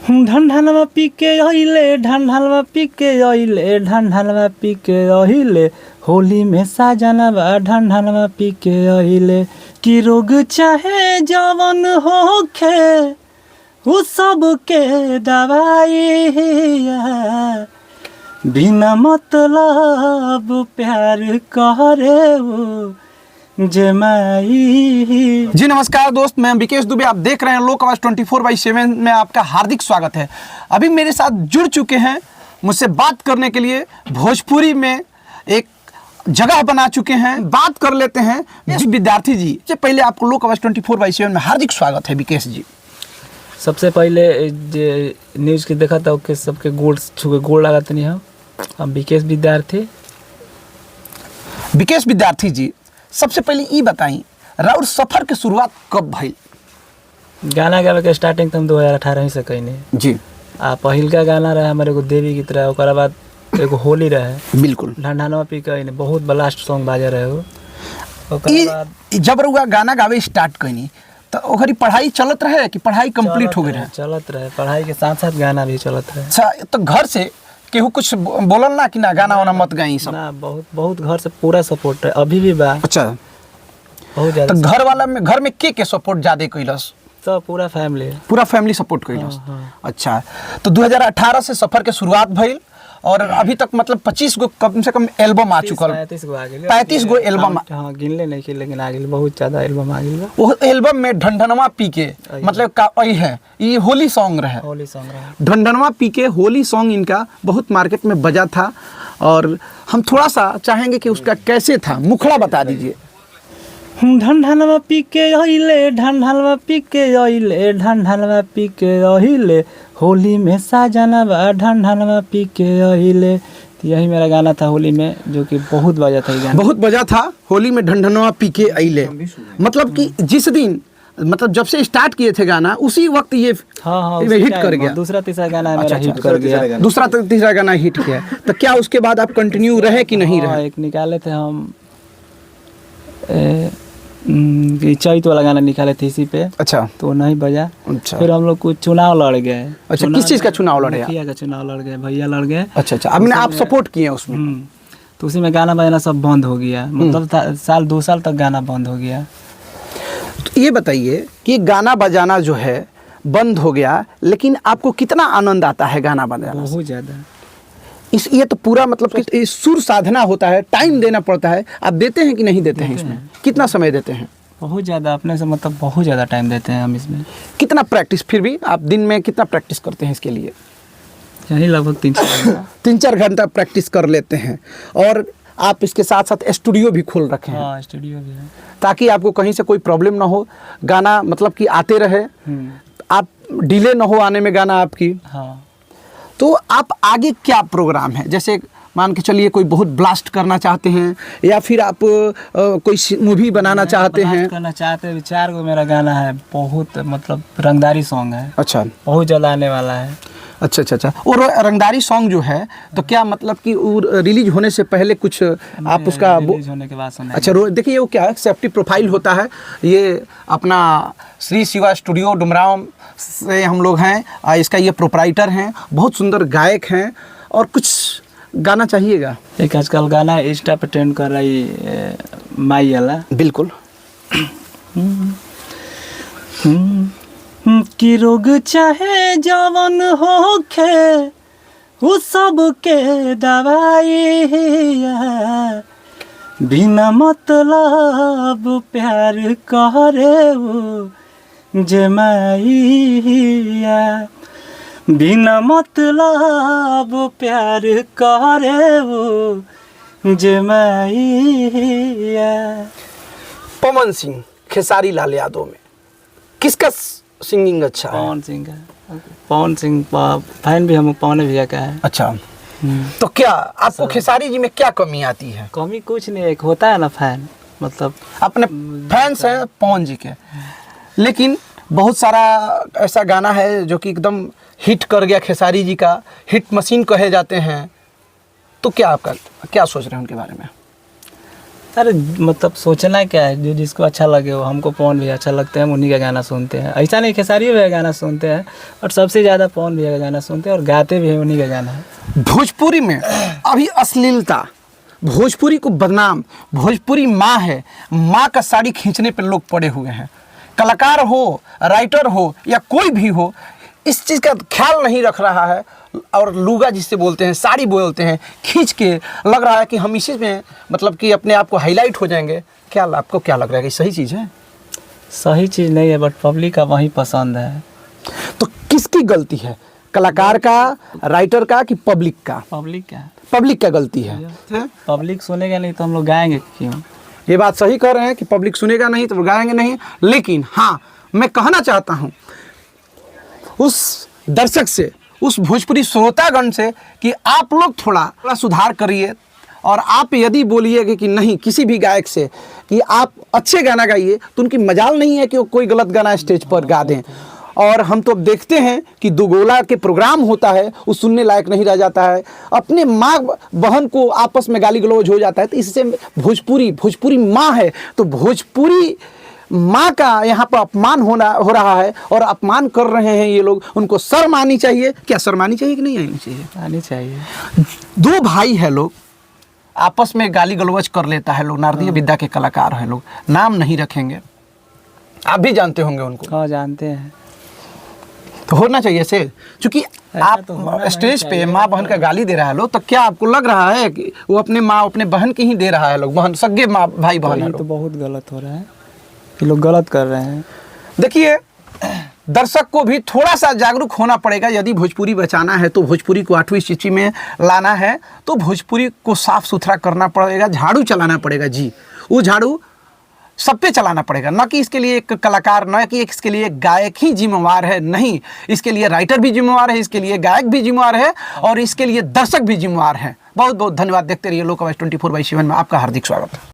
ढंढनवा P के अइले ढंढनवा P के अइले ढंढनवा पी के अइले होली में साजनवा ढंढनवा पी के अइले कि रोग चाहे जवन होखे उ सब के दवाई बिना मतलब प्यार करे वो जमाई। जी नमस्कार दोस्त, मैं विकेश दुबे। आप देख रहे हैं लोक आवाज 24/7 में आपका हार्दिक स्वागत है। अभी मेरे साथ जुड़ चुके हैं, मुझसे बात करने के लिए भोजपुरी में एक जगह बना चुके हैं। बात कर लेते हैं विद्यार्थी जी से। पहले आपको लोक आवाज 24/7 में हार्दिक स्वागत है विकेश जी। सबसे पहले न्यूज़ के देखा था ओके सबके गोड़ छुके गोड़ लगाते नहीं हम विकेश विद्यार्थी जी, सबसे पहले ये बताई राउर सफर के शुरुआत कब भइल? गाना गावे के स्टार्टिंग तो हम 2018 से कहीं जी। पहिल का गाना रहा हमारे को देवी की तरह, ओकर बाद एगो होली रहे। बिल्कुल। ढंढनवा पी के बहुत ब्लास्ट सॉन्ग बाजे रहे हो। ओकर बाद जब रुआ गाना गावे स्टार्ट कइनी तो ओकरी पढ़ाई चलत रहे कि पढ़ाई कंप्लीट हो गई रहे? चलत रहे, पढ़ाई के साथ साथ गाना भी चलत रहे। अच्छा, तो घर से केहू कुछ बोलल ना कि ना गाना वाना मत गाई सब? ना, बहुत घर से पूरा सपोर्ट है, अभी भी बा। अच्छा, बहुत ज्यादा। तो घर में के सपोर्ट ज्यादा कइलस? सब पूरा फैमिली सपोर्ट कइलस। अच्छा, तो 2018 से सफर के शुरुआत भइल और अभी तक मतलब 25 गो कम से कम एल्बम आ चुकल। 35 गो एल्बम। हाँ, गिनले नहीं कि, लेकिन आ गेल, बहुत ज्यादा एल्बम आ गेल। वो एल्बम में ढंढनवा पी के मतलब का है, ये होली सॉन्ग रहे। ढंढनवा पी के होली सॉन्ग इनका बहुत मार्केट में बजा था और हम थोड़ा सा चाहेंगे कि उसका कैसे था, मुखड़ा बता दीजिए। ढंढनवा पी के अइले ढंढनवा पी के अइले ढंढनवा पी के अइले होली में साजनवा ढंढनवा पी के अइले। यही मेरा गाना था होली में, जो कि बहुत बजा था। गाना बहुत बजा था होली में, ढंढनवा पी के अइले। मतलब कि जिस दिन मतलब जब से स्टार्ट किए थे गाना उसी वक्त ये हिट कर गया। दूसरा तीसरा गाना मेरा हिट कर गया। दूसरा तीसरा गाना हिट किया। तो क्या उसके बाद आप कंटिन्यू रहे कि नहीं रहे? एक निकाले थे हम चैत वाला गाना निकाले थे इसी पे। अच्छा, तो नहीं बजा। अच्छा, फिर हम लोग कुछ चुनाव लड़ गए। अच्छा, किस चीज का चुनाव लड़े? मुखिया का चुनाव लड़ गए, भैया लड़ गए। अच्छा अच्छा, अब आप सपोर्ट किए उसमें? तो उसी में गाना बजाना सब बंद हो गया। मतलब 2 साल तक गाना बंद हो गया। तो ये बताइए कि गाना बजाना जो है बंद हो गया, लेकिन आपको कितना आनंद आता है गाना बजाना? बहुत ज्यादा। ये तो पूरा मतलब कि सुर साधना होता है, टाइम देना पड़ता है। आप देते हैं कि नहीं देते हैं इसमें? कितना समय देते हैं? बहुत ज़्यादा, अपने से मतलब बहुत ज़्यादा टाइम देते हैं हम इसमें। कितना प्रैक्टिस, फिर भी आप दिन में कितना प्रैक्टिस करते हैं इसके लिए? यही लगभग 3-4 घंटा प्रैक्टिस कर लेते हैं। और आप इसके साथ साथ स्टूडियो भी खोल रखे हैं? हाँ, स्टूडियो भी है, ताकि आपको कहीं से कोई प्रॉब्लम ना हो, गाना मतलब कि आते रहे, आप डिले ना हो आने में गाना आपकी। हाँ। तो आप आगे क्या प्रोग्राम है? जैसे मान के चलिए कोई बहुत ब्लास्ट करना चाहते हैं या फिर आप कोई मूवी बनाना चाहते हैं? करना चाहते हैं। 4 गो मेरा गाना है, बहुत मतलब रंगदारी सॉन्ग है। अच्छा, बहुत जल्द आने वाला है। अच्छा अच्छा अच्छा। और रंगदारी सॉन्ग जो है तो क्या मतलब कि रिलीज होने से पहले कुछ आप उसका रिलीज होने के बाद सुना? अच्छा, देखिए वो क्या है, सेफ्टी प्रोफाइल होता है। ये अपना श्री शिवा स्टूडियो डुमराव से हम लोग हैं, इसका ये प्रोपराइटर हैं, बहुत सुंदर गायक हैं। और कुछ गाना चाहिएगा? एक आजकल गाना इंस्टा पे ट्रेंड कर रही माई वाला। बिल्कुल। कि रोग चाहे जवन होखे उ सब के दवाई बिना मतलब प्यार करे वो जमाई। बिना मतलब प्यार करे वो जमाई। पवन सिंह, खेसारी लाल यादव में किसका सिंगिंग अच्छा है? पवन सिंह फैन भी हम पवन भैया का है। अच्छा, तो क्या आपको खेसारी जी में क्या कमी आती है? कमी कुछ नहीं, एक होता है ना फैन, मतलब अपने फैंस हैं पवन जी के, लेकिन बहुत सारा ऐसा गाना है जो कि एकदम हिट कर गया, खेसारी जी का हिट मशीन कहे जाते हैं। तो क्या आपका क्या सोच रहे हैं उनके बारे में? अरे मतलब सोचना क्या है, जो जिसको अच्छा लगे वो, हमको पवन भी अच्छा लगते हैं, हम उन्हीं का गाना सुनते हैं। ऐसा नहीं खेसारी भी का गाना सुनते हैं, और सबसे ज़्यादा पवन भी का गाना सुनते हैं, और गाते भी हैं उन्हीं का गाना है। भोजपुरी में अभी अश्लीलता, भोजपुरी को बदनाम, भोजपुरी माँ है, माँ का साड़ी खींचने पर लोग पड़े हुए हैं। कलाकार हो, राइटर हो या कोई भी हो, इस चीज़ का ख्याल नहीं रख रहा है, और लूगा जिससे बोलते हैं, साड़ी बोलते हैं, खींच के लग रहा है कि हम इसी में मतलब कि अपने आप को हाईलाइट हो जाएंगे। क्या आपको क्या लग रहा है कि सही चीज़ है? सही चीज़ नहीं है, बट पब्लिक का वही पसंद है। तो किसकी गलती है, कलाकार का, राइटर का कि पब्लिक का? पब्लिक का। पब्लिक का गलती है। पब्लिक सुनेगा नहीं तो हम लोग गाएंगे क्यों? ये बात सही कह रहे हैं कि पब्लिक सुनेगा नहीं तो गाएंगे नहीं, लेकिन हाँ मैं कहना चाहता हूँ उस दर्शक से, उस भोजपुरी श्रोतागण से कि आप लोग थोड़ा सुधार करिए, और आप यदि बोलिए कि नहीं किसी भी गायक से कि आप अच्छे गाना गाइए, तो उनकी मजाल नहीं है कि वो कोई गलत गाना स्टेज पर गा दें। और हम तो अब देखते हैं कि दुगोला के प्रोग्राम होता है, वो सुनने लायक नहीं रह जाता है, अपने माँ बहन को आपस में गाली गलौज हो जाता है। तो इससे भोजपुरी माँ है, तो भोजपुरी माँ का यहाँ पर अपमान हो रहा है, और अपमान कर रहे हैं ये लोग। उनको शर्म आनी चाहिए। क्या शर्म आनी चाहिए कि नहीं आनी चाहिए? आनी चाहिए। दो भाई है लोग, आपस में गाली गलौज कर लेता है लोग, नारदीय विद्या के कलाकार हैं लोग, नाम नहीं रखेंगे, आप भी जानते होंगे उनको। हाँ जानते हैं। तो होना चाहिए से, क्योंकि आप तो स्टेज पे माँ बहन का गाली दे रहा है लोग, तो क्या आपको लग रहा है कि वो अपने माँ अपने बहन की ही दे रहा है लोग, बहन सगे माँ भाई बहन है तो बहुत गलत हो रहा है, ये लोग गलत कर रहे हैं। देखिए दर्शक को भी थोड़ा सा जागरूक होना पड़ेगा। यदि भोजपुरी बचाना है तो भोजपुरी को 8वीं सूची में लाना है, तो भोजपुरी को साफ सुथरा करना पड़ेगा, झाड़ू चलाना पड़ेगा जी। वो झाड़ू सब पे चलाना पड़ेगा, न कि इसके लिए एक कलाकार, न कि इसके लिए एक गायक ही जिम्मेवार है, नहीं, इसके लिए राइटर भी जिम्मेवार है, इसके लिए गायक भी जिम्मेवार है, और इसके लिए दर्शक भी जिम्मेवार है। बहुत बहुत धन्यवाद। देखते रहिए लोक आवाज़ 24/7 में आपका हार्दिक स्वागत है।